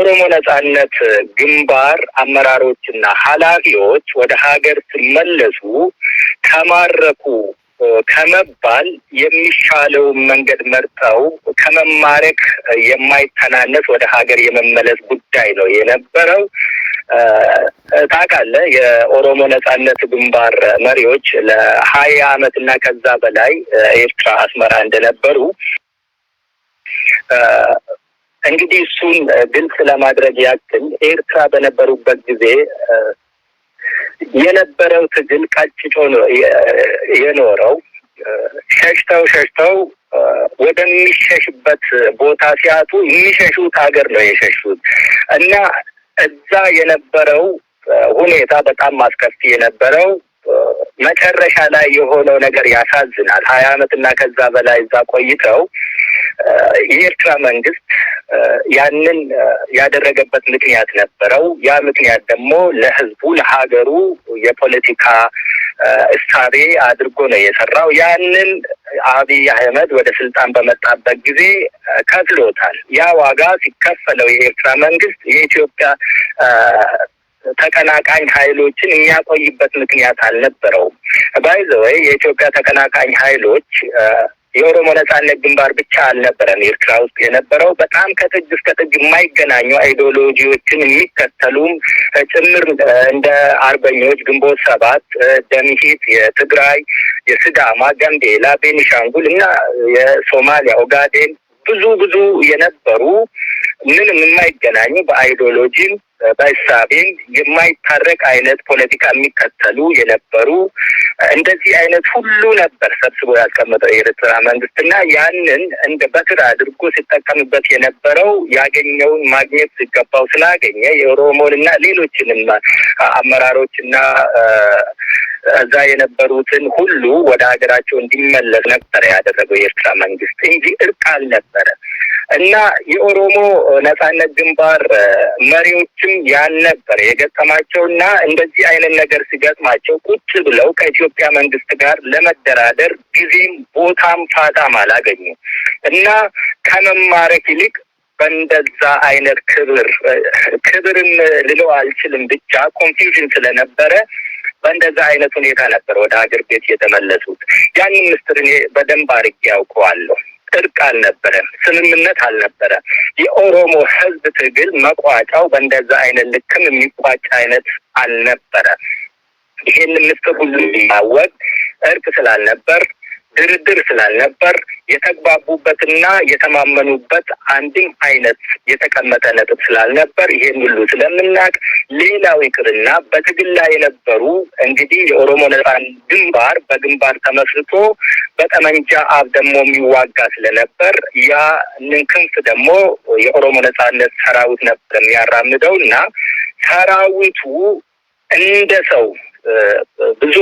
የኦሮሞ ነጻነት ግንባር አመራሮችና ኃላፊዎች ወደ ሀገር ሲመለሱ ተማረኩ ከመባል የሚሻለውን መንገድ መርጠው ከመማረክ የማይተናነስ ወደ ሀገር የመመለስ ጉዳይ ነው የነበረው። ታውቃለህ፣ የኦሮሞ ነጻነት ግንባር መሪዎች ለ20 ዓመት እና ከዛ በላይ ኤርትራ አስመራ እንደነበሩ እንግዲህ እሱን ግልጽ ለማድረግ ያክል ኤርትራ በነበሩበት ጊዜ የነበረው ትግል ቀጭጮ ነው የኖረው። ሸሽተው ወደሚሸሽበት ቦታ ሲያጡ የሚሸሹት ሀገር ነው የሸሹት እና እዛ የነበረው ሁኔታ በጣም አስከፊ የነበረው መጨረሻ ላይ የሆነው ነገር ያሳዝናል። 20 ዓመት እና ከዛ በላይ እዛ ቆይተው የኤርትራ መንግስት ያንን ያደረገበት ምክንያት ነበረው። ያ ምክንያት ደግሞ ለህዝቡ ለሀገሩ የፖለቲካ እሳቤ አድርጎ ነው የሰራው። ያንን አብይ አህመድ ወደ ስልጣን በመጣበት ጊዜ ከፍሎታል። ያ ዋጋ ሲከፈለው የኤርትራ መንግስት የኢትዮጵያ ተቀናቃኝ ኃይሎችን የሚያቆይበት ምክንያት አልነበረውም። ባይ ዘ ወይ የኢትዮጵያ ተቀናቃኝ ኃይሎች የኦሮሞ ነጻነት ግንባር ብቻ አልነበረም ኤርትራ ውስጥ የነበረው። በጣም ከጥግ እስከ ጥግ የማይገናኙ አይዲዮሎጂዎችን የሚከተሉም ጭምር እንደ አርበኞች ግንቦት ሰባት፣ ደምሂት፣ የትግራይ፣ የሲዳማ፣ ጋምቤላ፣ ቤኒሻንጉል እና የሶማሊያ ኦጋዴን ብዙ የነበሩ ምንም የማይገናኙ በአይዲዮሎጂም በእሳቤም የማይታረቅ አይነት ፖለቲካ የሚከተሉ የነበሩ እንደዚህ አይነት ሁሉ ነበር ሰብስቦ ያስቀመጠው የኤርትራ መንግስትና ያንን እንደ በትር አድርጎ ሲጠቀምበት የነበረው ያገኘውን ማግኘት ሲገባው ስላገኘ የኦሮሞንና ሌሎችንም አመራሮችና እዛ የነበሩትን ሁሉ ወደ ሀገራቸው እንዲመለስ ነበር ያደረገው የኤርትራ መንግስት እንጂ እርቅ አልነበረ እና የኦሮሞ ነጻነት ግንባር መሪዎችም ያን ነበር የገጠማቸውና እንደዚህ አይነት ነገር ሲገጥማቸው ቁጭ ብለው ከኢትዮጵያ መንግስት ጋር ለመደራደር ጊዜም ቦታም ፋታም አላገኙ እና ከመማረክ ይልቅ በእንደዛ አይነት ክብርም ልለው አልችልም ብቻ ኮንፊውዥን ስለነበረ በእንደዛ አይነት ሁኔታ ነበር ወደ ሀገር ቤት የተመለሱት። ያንን ምስጢር እኔ በደንብ አድርጌ ያውቀዋለሁ። እርቅ አልነበረም፣ ስምምነት አልነበረም። የኦሮሞ ህዝብ ትግል መቋጫው በእንደዛ አይነት ልክም የሚቋጭ አይነት አልነበረም። ይሄንን ምስጢር ሁሉ የሚያወቅ እርቅ ስላልነበር ድርድር ስላልነበር የተግባቡበትና የተማመኑበት አንድም አይነት የተቀመጠ ነጥብ ስላልነበር ይሄን ሁሉ ስለምናውቅ ሌላው ይቅርና በትግል ላይ የነበሩ እንግዲህ የኦሮሞ ነጻነት ግንባር በግንባር ተመስርቶ በጠመንጃ አፍ ደግሞ የሚዋጋ ስለነበር ያንን ክንፍ ደግሞ የኦሮሞ ነጻነት ሰራዊት ነበር የሚያራምደው እና ሰራዊቱ እንደ ሰው ብዙ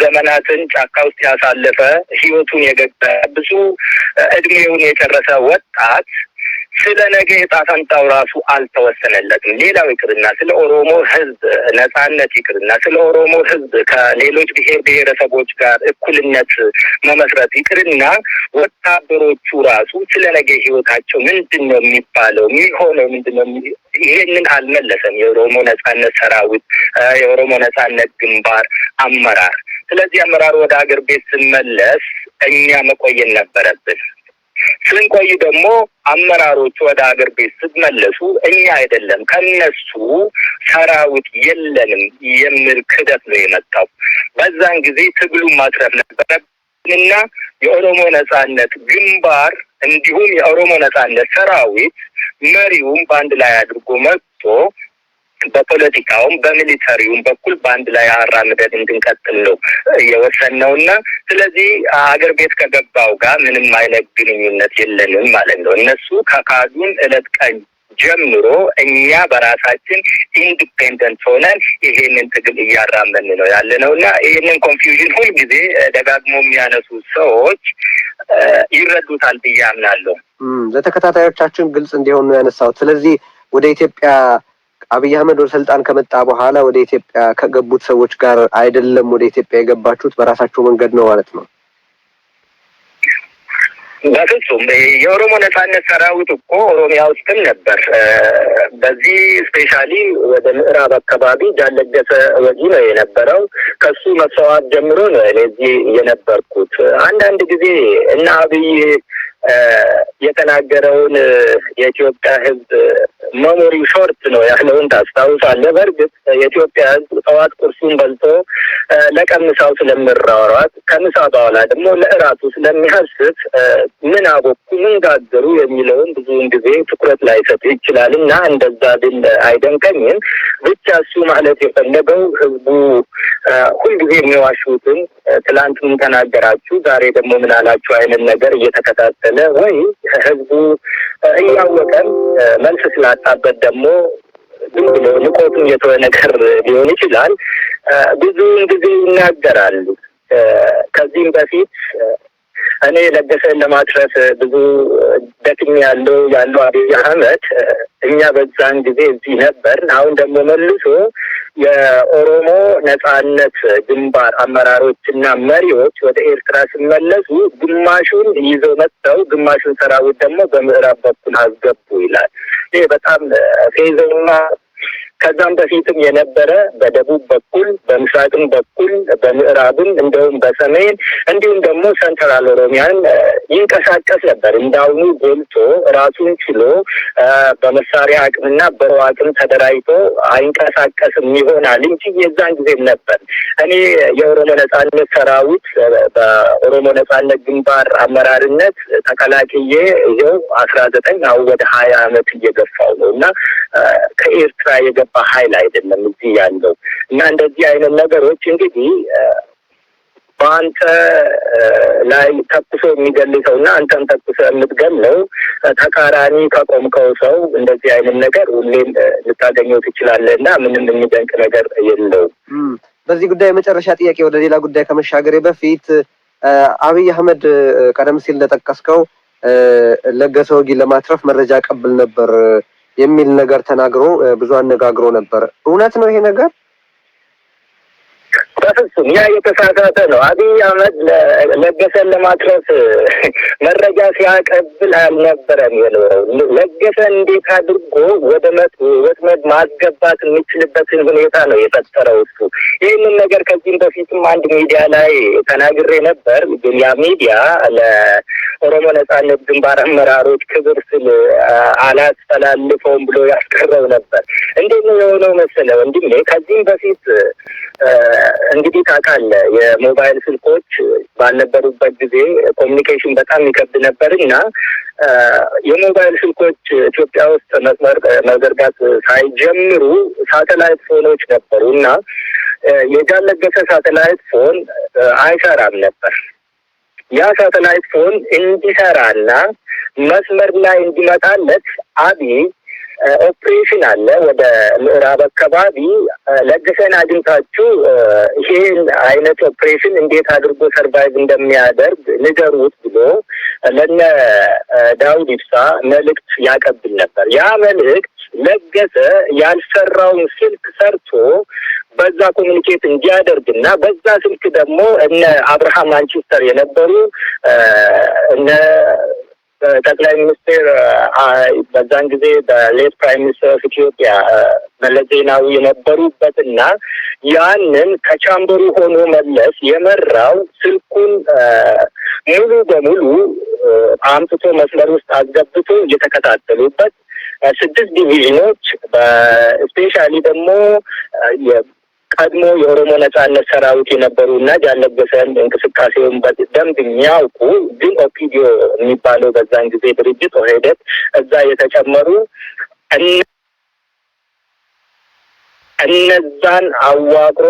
ዘመናትን ጫካ ውስጥ ያሳለፈ ህይወቱን የገበ ብዙ እድሜውን የጨረሰ ወጣት ስለ ነገ ዕጣ ፈንታው ራሱ አልተወሰነለትም። ሌላው ይቅርና ስለ ኦሮሞ ህዝብ ነጻነት ይቅርና ስለ ኦሮሞ ህዝብ ከሌሎች ብሔር ብሔረሰቦች ጋር እኩልነት መመስረት ይቅርና ወታደሮቹ ራሱ ስለ ነገ ህይወታቸው ምንድን ነው የሚባለው የሚሆነው ምንድን ነው ይሄንን አልመለሰም የኦሮሞ ነጻነት ሰራዊት የኦሮሞ ነጻነት ግንባር አመራር። ስለዚህ አመራር ወደ ሀገር ቤት ስንመለስ እኛ መቆየን ነበረብን። ስንቆይ ደግሞ አመራሮቹ ወደ ሀገር ቤት ስትመለሱ እኛ አይደለም ከነሱ ሰራዊት የለንም የሚል ክደት ነው የመጣው። በዛን ጊዜ ትግሉን ማትረፍ ነበረብንና የኦሮሞ ነጻነት ግንባር እንዲሁም የኦሮሞ ነጻነት ሰራዊት መሪውን በአንድ ላይ አድርጎ መጥቶ በፖለቲካውም በሚሊተሪውም በኩል በአንድ ላይ አራምደን እንድንቀጥል ነው የወሰነውና ስለዚህ አገር ቤት ከገባው ጋር ምንም አይነት ግንኙነት የለንም ማለት ነው። እነሱ ከካዱን እለት ቀን ጀምሮ እኛ በራሳችን ኢንዲፔንደንት ሆነን ይሄንን ትግል እያራመን ነው ያለነውና ይሄንን ኮንፊውዥን ሁሉ ጊዜ ደጋግሞ የሚያነሱ ሰዎች ይረዱታል ብዬ አምናለሁ። ለተከታታዮቻችን ግልጽ እንዲሆን ነው ያነሳሁት። ስለዚህ ወደ ኢትዮጵያ አብይ አህመድ ወደ ስልጣን ከመጣ በኋላ ወደ ኢትዮጵያ ከገቡት ሰዎች ጋር አይደለም ወደ ኢትዮጵያ የገባችሁት በራሳችሁ መንገድ ነው ማለት ነው? በፍጹም የኦሮሞ ነጻነት ሰራዊት እኮ ኦሮሚያ ውስጥም ነበር። በዚህ ስፔሻሊ ወደ ምዕራብ አካባቢ ጃለገሰ ወጂ ነው የነበረው። ከሱ መስዋዕት ጀምሮ ነው እኔ እዚህ የነበርኩት። አንዳንድ ጊዜ እና አብይ የተናገረውን የኢትዮጵያ ሕዝብ መሞሪ ሾርት ነው ያለውን ታስታውሳለህ? በእርግጥ የኢትዮጵያ ሕዝብ ጠዋት ቁርሱን በልቶ ለቀምሳው ስለምራወራት ከምሳ በኋላ ደግሞ ለእራቱ ስለሚያስት ምን አቦኩ ምን ጋገሩ የሚለውን ብዙውን ጊዜ ትኩረት ላይሰጥ ይችላል እና እንደዛ ብል አይደንቀኝም። ብቻ እሱ ማለት የፈለገው ሕዝቡ ሁልጊዜ የሚዋሹትን ትላንት ምን ተናገራችሁ ዛሬ ደግሞ ምን አላችሁ አይነት ነገር እየተከታተለ ወይ ህዝቡ እያወቀም መልስ ስላጣበት ደግሞ ዝም ብሎ ንቆቱን የተወ ነገር ሊሆን ይችላል። ብዙውን ጊዜ ይናገራሉ። ከዚህም በፊት እኔ ለገሰን ለማትረፍ ብዙ ደክም ያለው አብይ አህመድ እኛ በዛን ጊዜ እዚህ ነበር። አሁን ደግሞ መልሶ የኦሮሞ ነጻነት ግንባር አመራሮችና መሪዎች ወደ ኤርትራ ሲመለሱ ግማሹን ይዘው መጥተው ግማሹን ሰራዊት ደግሞ በምዕራብ በኩል አስገቡ ይላል። ይሄ በጣም ፌዘውና ከዛም በፊትም የነበረ በደቡብ በኩል በምስራቅም በኩል በምዕራብም እንደውም በሰሜን እንዲሁም ደግሞ ሰንትራል ኦሮሚያን ይንቀሳቀስ ነበር። እንዳሁኑ ጎልቶ ራሱን ችሎ በመሳሪያ አቅምና በአቅም ተደራጅቶ አይንቀሳቀስም ይሆናል እንጂ የዛን ጊዜም ነበር። እኔ የኦሮሞ ነጻነት ሰራዊት በኦሮሞ ነጻነት ግንባር አመራርነት ተቀላቅዬ ይኸው 19 አሁን ወደ 20 ዓመት እየገፋው ነው እና ከኤርትራ የገባ ኃይል አይደለም እዚህ ያለው እና እንደዚህ አይነት ነገሮች እንግዲህ በአንተ ላይ ተኩሶ የሚገልሰው እና አንተም ተኩሶ የምትገለው ተቃራኒ ከቆምከው ሰው እንደዚህ አይነት ነገር ሁሌም ልታገኘው ትችላለህ እና ምንም የሚደንቅ ነገር የለውም። በዚህ ጉዳይ የመጨረሻ ጥያቄ ወደ ሌላ ጉዳይ ከመሻገሬ በፊት አብይ አህመድ ቀደም ሲል እንደጠቀስከው ለገሰ ወጊ ለማትረፍ መረጃ ቀብል ነበር የሚል ነገር ተናግሮ ብዙ አነጋግሮ ነበር። እውነት ነው ይሄ ነገር? በፍጹም ያ የተሳሳተ ነው። አብይ አህመድ ለገሰን ለማትረፍ መረጃ ሲያቀብል አልነበረም የኖረው። ለገሰን እንዴት አድርጎ ወደ ወጥመድ ማስገባት የሚችልበትን ሁኔታ ነው የፈጠረው እሱ። ይህንን ነገር ከዚህም በፊትም አንድ ሚዲያ ላይ ተናግሬ ነበር። ግን ያ ሚዲያ ለኦሮሞ ነጻነት ግንባር አመራሮች ክብር ስል አላስተላልፈውም ብሎ ያስቀረው ነበር። እንዴት ነው የሆነው መሰለህ ወንድሜ? ከዚህም በፊት እንግዲህ ታውቃለህ የሞባይል ስልኮች ባልነበሩበት ጊዜ ኮሚኒኬሽን በጣም ይከብድ ነበር እና የሞባይል ስልኮች ኢትዮጵያ ውስጥ መስመር መዘርጋት ሳይጀምሩ ሳተላይት ፎኖች ነበሩ እና የጃለገሰ ሳተላይት ፎን አይሰራም ነበር። ያ ሳተላይት ፎን እንዲሰራና መስመር ላይ እንዲመጣለት አብይ ኦፕሬሽን አለ ወደ ምዕራብ አካባቢ ለገሰን አግኝታችሁ ይሄን አይነት ኦፕሬሽን እንዴት አድርጎ ሰርቫይቭ እንደሚያደርግ ንገሩት ብሎ ለነ ዳውድ ኢብሳ መልእክት ያቀብል ነበር። ያ መልእክት ለገሰ ያልሰራውን ስልክ ሰርቶ በዛ ኮሚኒኬት እንዲያደርግና በዛ ስልክ ደግሞ እነ አብርሃም ማንቸስተር የነበሩ እነ ጠቅላይ ሚኒስትር በዛን ጊዜ በሌት ፕራይም ሚኒስትር ኦፍ ኢትዮጵያ መለስ ዜናዊ የነበሩበትና ያንን ከቻምበሩ ሆኖ መለስ የመራው ስልኩን ሙሉ በሙሉ አምጥቶ መስመር ውስጥ አስገብቶ እየተከታተሉበት 6 ዲቪዥኖች በስፔሻሊ ደግሞ ቀድሞ የኦሮሞ ነጻነት ሰራዊት የነበሩ እና ጃለገሰን እንቅስቃሴውን በደንብ የሚያውቁ ግን ኦፒዲዮ የሚባለው በዛን ጊዜ ድርጅት ኦህዴድ እዛ የተጨመሩ እነዛን አዋቅሮ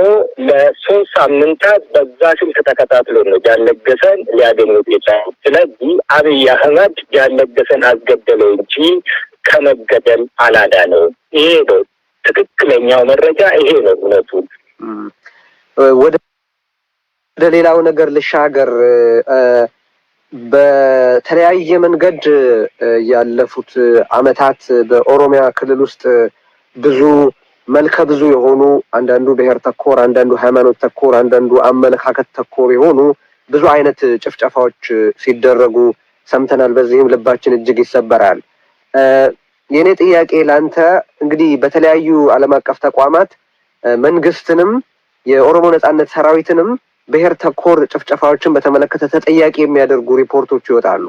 ለ3 ሳምንታት በዛ ስልክ ተከታትሎ ነው ጃለገሰን ሊያገኙት የቻሉት። ስለዚህ አብይ አህመድ ጃለገሰን አስገደለው እንጂ ከመገደል አላዳነውም። ይሄ ነው ትክክለኛው መረጃ፣ ይሄ ነው እውነቱ። ወደ ሌላው ነገር ልሻገር። በተለያየ መንገድ ያለፉት አመታት በኦሮሚያ ክልል ውስጥ ብዙ መልከ ብዙ የሆኑ አንዳንዱ ብሔር ተኮር፣ አንዳንዱ ሃይማኖት ተኮር፣ አንዳንዱ አመለካከት ተኮር የሆኑ ብዙ አይነት ጭፍጨፋዎች ሲደረጉ ሰምተናል። በዚህም ልባችን እጅግ ይሰበራል። የኔ ጥያቄ ላንተ እንግዲህ በተለያዩ ዓለም አቀፍ ተቋማት መንግስትንም የኦሮሞ ነጻነት ሰራዊትንም ብሔር ተኮር ጭፍጨፋዎችን በተመለከተ ተጠያቂ የሚያደርጉ ሪፖርቶች ይወጣሉ።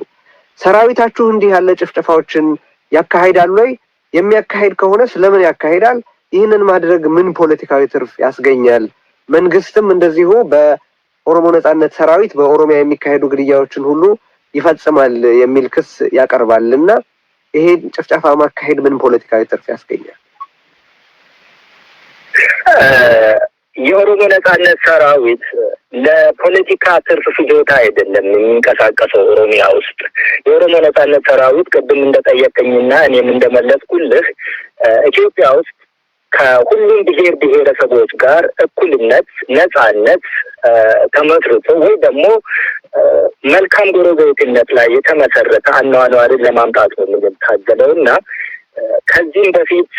ሰራዊታችሁ እንዲህ ያለ ጭፍጨፋዎችን ያካሂዳል ወይ? የሚያካሂድ ከሆነ ስለምን ያካሂዳል? ይህንን ማድረግ ምን ፖለቲካዊ ትርፍ ያስገኛል? መንግስትም እንደዚሁ በኦሮሞ ነጻነት ሰራዊት በኦሮሚያ የሚካሄዱ ግድያዎችን ሁሉ ይፈጽማል የሚል ክስ ያቀርባል እና ይሄ ጭፍጨፋ ማካሄድ ምን ፖለቲካዊ ትርፍ ያስገኛል? የኦሮሞ ነጻነት ሰራዊት ለፖለቲካ ትርፍ ፍጆታ አይደለም የሚንቀሳቀሰው ኦሮሚያ ውስጥ። የኦሮሞ ነጻነት ሰራዊት ቅድም እንደጠየቀኝና እኔም እንደመለስኩልህ ኢትዮጵያ ውስጥ ከሁሉም ብሔር ብሔረሰቦች ጋር እኩልነት፣ ነጻነት ተመስርቶ ወይ ደግሞ መልካም ጎረቤትነት ላይ የተመሰረተ አኗኗርን ለማምጣት ነው የምንታገለው እና ከዚህም በፊት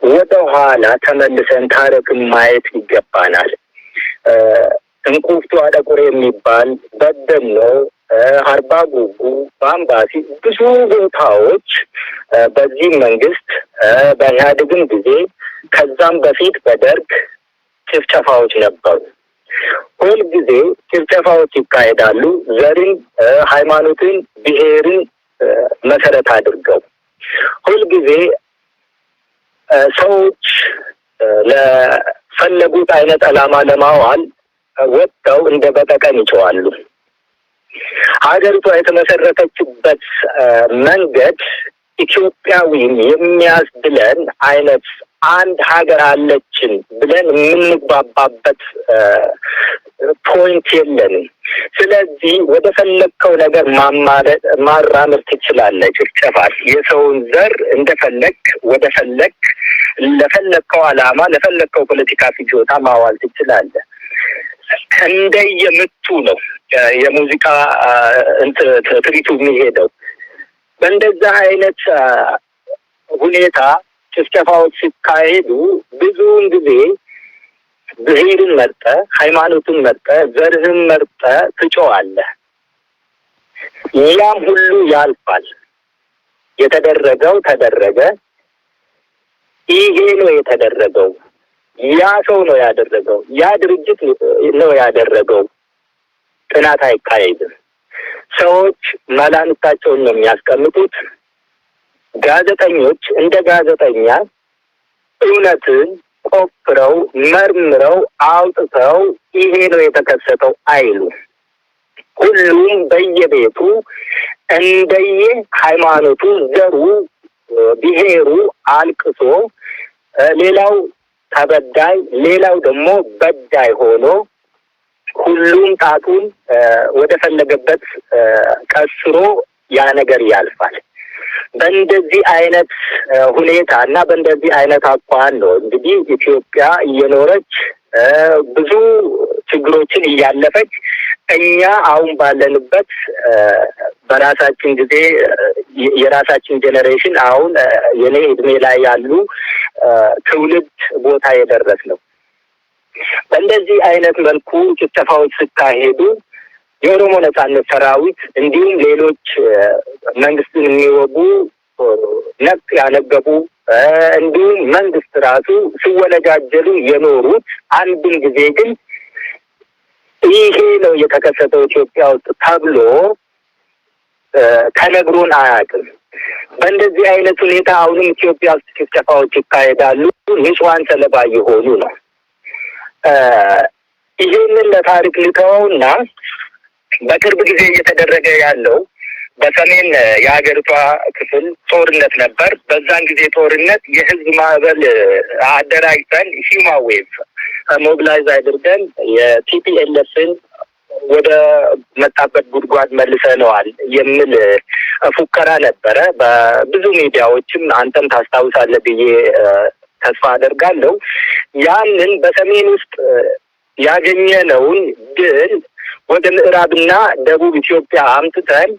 ወደ ኋላ ተመልሰን ታሪክን ማየት ይገባናል። እንቁፍቱ አደቁሬ የሚባል በደኖ፣ አርባ ጉጉ፣ ባምባሲ ብዙ ቦታዎች በዚህ መንግስት በኢህአዴግም ጊዜ ከዛም በፊት በደርግ ጭፍጨፋዎች ነበሩ። ሁልጊዜ ጭፍጨፋዎች ይካሄዳሉ። ዘርን፣ ሃይማኖትን፣ ብሔርን መሰረት አድርገው ሁልጊዜ ሰዎች ለፈለጉት አይነት ዓላማ ለማዋል ወጥተው እንደ በጠቀን ይጮዋሉ። ሀገሪቷ የተመሰረተችበት መንገድ ኢትዮጵያዊም የሚያስብለን አይነት አንድ ሀገር አለችን ብለን የምንግባባበት ፖይንት የለንም። ስለዚህ ወደ ፈለግከው ነገር ማራመድ ትችላለህ። ጭፍጨፋል የሰውን ዘር እንደፈለግ ወደ ፈለግ ለፈለግከው ዓላማ ለፈለግከው ፖለቲካ ፍጆታ ማዋል ትችላለህ። እንደየምቱ ነው የሙዚቃ ትርኢቱ የሚሄደው። በእንደዛ አይነት ሁኔታ ጭፍጨፋዎች ሲካሄዱ ብዙውን ጊዜ ብሔርን መርጠ፣ ሃይማኖትን መርጠ፣ ዘርህን መርጠ ትጮዋለህ። ያም ሁሉ ያልፋል። የተደረገው ተደረገ። ይሄ ነው የተደረገው። ያ ሰው ነው ያደረገው። ያ ድርጅት ነው ያደረገው። ጥናት አይካሄድም። ሰዎች መላምታቸውን ነው የሚያስቀምጡት። ጋዜጠኞች እንደ ጋዜጠኛ እውነትን ቆፍረው መርምረው አውጥተው ይሄ ነው የተከሰተው አይሉ። ሁሉም በየቤቱ እንደየ ሃይማኖቱ፣ ዘሩ፣ ብሔሩ አልቅሶ ሌላው ተበዳይ ሌላው ደግሞ በዳይ ሆኖ ሁሉም ጣቱን ወደ ፈለገበት ቀስሮ ያ ነገር ያልፋል። በእንደዚህ አይነት ሁኔታ እና በእንደዚህ አይነት አኳኋን ነው እንግዲህ ኢትዮጵያ እየኖረች ብዙ ችግሮችን እያለፈች እኛ አሁን ባለንበት በራሳችን ጊዜ የራሳችን ጄኔሬሽን አሁን የኔ እድሜ ላይ ያሉ ትውልድ ቦታ የደረስ ነው። በእንደዚህ አይነት መልኩ ጭፍጨፋዎች ሲካሄዱ የኦሮሞ ነጻነት ሰራዊት እንዲሁም ሌሎች መንግስትን የሚወጉ ነቅ ያነገቡ እንዲሁም መንግስት ራሱ ሲወነጃጀሉ የኖሩት አንድን ጊዜ ግን ይሄ ነው የተከሰተው ኢትዮጵያ ውስጥ ተብሎ ተነግሮን አያውቅም። በእንደዚህ አይነት ሁኔታ አሁንም ኢትዮጵያ ውስጥ ጭፍጨፋዎች ይካሄዳሉ። ንጹሃን ሰለባ የሆኑ ነው። ይህንን ለታሪክ ልተወውና በቅርብ ጊዜ እየተደረገ ያለው በሰሜን የሀገሪቷ ክፍል ጦርነት ነበር። በዛን ጊዜ ጦርነት የህዝብ ማዕበል አደራጅተን ሂውማን ዌቭ ሞቢላይዝ አድርገን የቲፒኤልኤፍን ወደ መጣበት ጉድጓድ መልሰነዋል የሚል ፉከራ ነበረ። በብዙ ሚዲያዎችም አንተም ታስታውሳለህ ብዬ ተስፋ አደርጋለሁ። ያንን በሰሜን ውስጥ ያገኘነውን ድል ወደ ምዕራብና ደቡብ ኢትዮጵያ አምጥተን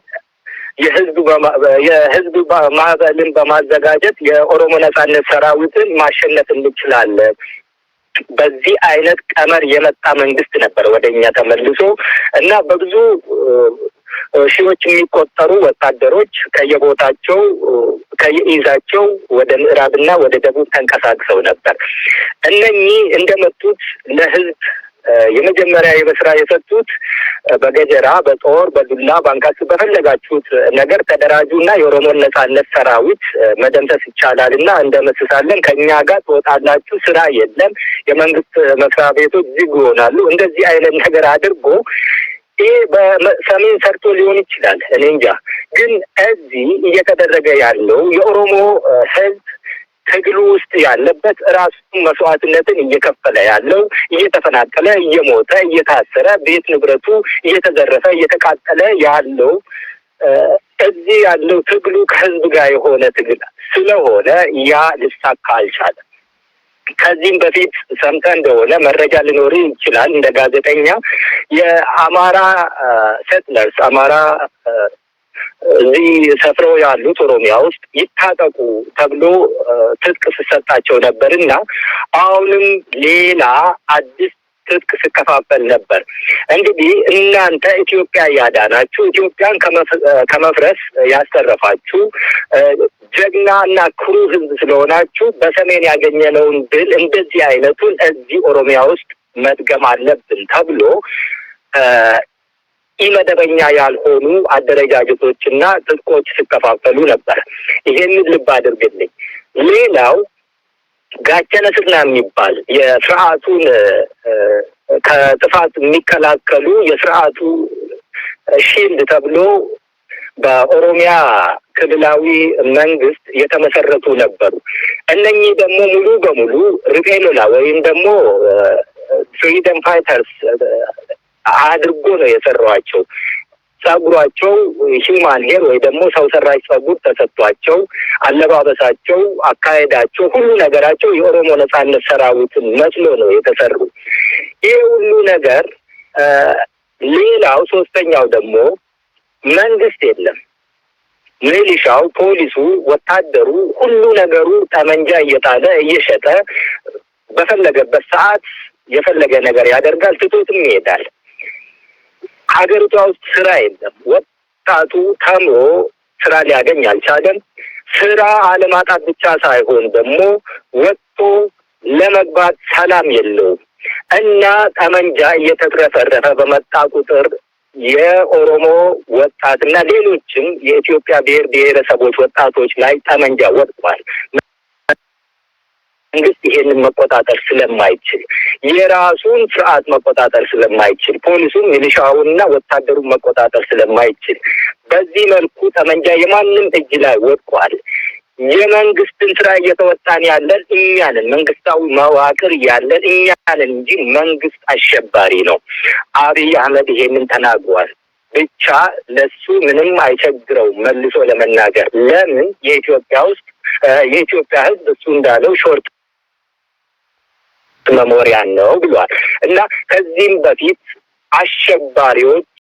የህዝብ ማዕበልን በማዘጋጀት የኦሮሞ ነጻነት ሰራዊትን ማሸነፍ እንችላለን። በዚህ አይነት ቀመር የመጣ መንግስት ነበር ወደኛ ተመልሶ እና በብዙ ሺዎች የሚቆጠሩ ወታደሮች ከየቦታቸው ከየኢዛቸው ወደ ምዕራብና ወደ ደቡብ ተንቀሳቅሰው ነበር። እነኚህ እንደመጡት ለህዝብ የመጀመሪያ የመስራ የሰጡት በገጀራ፣ በጦር፣ በዱላ፣ ባንካሱ በፈለጋችሁት ነገር ተደራጁና የኦሮሞን ነጻነት ሰራዊት መደምሰስ ይቻላል እና እንደመስሳለን፣ ከኛ ጋር ትወጣላችሁ፣ ስራ የለም፣ የመንግስት መስሪያ ቤቶች ዝግ ይሆናሉ። እንደዚህ አይነት ነገር አድርጎ ይህ በሰሜን ሰርቶ ሊሆን ይችላል፣ እኔ እንጃ። ግን እዚህ እየተደረገ ያለው የኦሮሞ ህዝብ ትግሉ ውስጥ ያለበት ራሱ መስዋዕትነትን እየከፈለ ያለው እየተፈናቀለ፣ እየሞተ፣ እየታሰረ፣ ቤት ንብረቱ እየተዘረፈ፣ እየተቃጠለ ያለው እዚህ ያለው ትግሉ ከህዝብ ጋር የሆነ ትግል ስለሆነ ያ ሊሳካ አልቻለም። ከዚህም በፊት ሰምተህ እንደሆነ መረጃ ሊኖር ይችላል እንደ ጋዜጠኛ የአማራ ሴትለርስ አማራ እዚህ ሰፍረው ያሉት ኦሮሚያ ውስጥ ይታጠቁ ተብሎ ትጥቅ ሲሰጣቸው ነበርና አሁንም ሌላ አዲስ ትጥቅ ሲከፋፈል ነበር። እንግዲህ እናንተ ኢትዮጵያ ያዳናችሁ፣ ኢትዮጵያን ከመፍረስ ያስተረፋችሁ ጀግና እና ኩሩ ህዝብ ስለሆናችሁ በሰሜን ያገኘነውን ድል እንደዚህ አይነቱን እዚህ ኦሮሚያ ውስጥ መድገም አለብን ተብሎ ኢመደበኛ ያልሆኑ አደረጃጀቶችና ትጥቆች ሲከፋፈሉ ነበር። ይሄንን ልብ አድርግልኝ። ሌላው ጋቸነ ስርና የሚባል የስርዓቱን ከጥፋት የሚከላከሉ የስርዓቱ ሺልድ ተብሎ በኦሮሚያ ክልላዊ መንግስት የተመሰረቱ ነበሩ። እነኚህ ደግሞ ሙሉ በሙሉ ሪቤሎላ ወይም ደግሞ ፍሪደም ፋይተርስ አድርጎ ነው የሰሯቸው። ጸጉሯቸው ሂውማን ሄር ወይ ደግሞ ሰው ሰራሽ ጸጉር ተሰጥቷቸው፣ አለባበሳቸው፣ አካሄዳቸው፣ ሁሉ ነገራቸው የኦሮሞ ነጻነት ሰራዊትን መስሎ ነው የተሰሩ። ይህ ሁሉ ነገር ሌላው ሶስተኛው ደግሞ መንግስት የለም። ሚሊሻው፣ ፖሊሱ፣ ወታደሩ ሁሉ ነገሩ ጠመንጃ እየጣለ እየሸጠ በፈለገበት ሰዓት የፈለገ ነገር ያደርጋል፣ ትቶትም ይሄዳል። ሀገሪቷ ውስጥ ስራ የለም። ወጣቱ ተምሮ ስራ ሊያገኝ አልቻለም። ስራ አለማጣት ብቻ ሳይሆን ደግሞ ወጥቶ ለመግባት ሰላም የለውም እና ጠመንጃ እየተትረፈረፈ በመጣ ቁጥር የኦሮሞ ወጣትና ሌሎችም የኢትዮጵያ ብሔር ብሔረሰቦች ወጣቶች ላይ ጠመንጃ ወጥቷል። መንግስት ይሄንን መቆጣጠር ስለማይችል፣ የራሱን ስርዓት መቆጣጠር ስለማይችል፣ ፖሊሱን ሚሊሻውንና ወታደሩን መቆጣጠር ስለማይችል በዚህ መልኩ ጠመንጃ የማንም እጅ ላይ ወድቋል። የመንግስትን ስራ እየተወጣን ያለን እኛ ነን። መንግስታዊ መዋቅር ያለን እኛ ነን እንጂ መንግስት አሸባሪ ነው። አብይ አህመድ ይሄንን ተናግሯል። ብቻ ለሱ ምንም አይቸግረው መልሶ ለመናገር። ለምን የኢትዮጵያ ውስጥ የኢትዮጵያ ህዝብ እሱ እንዳለው ሾርት መሞሪያ ነው ብሏል። እና ከዚህም በፊት አሸባሪዎች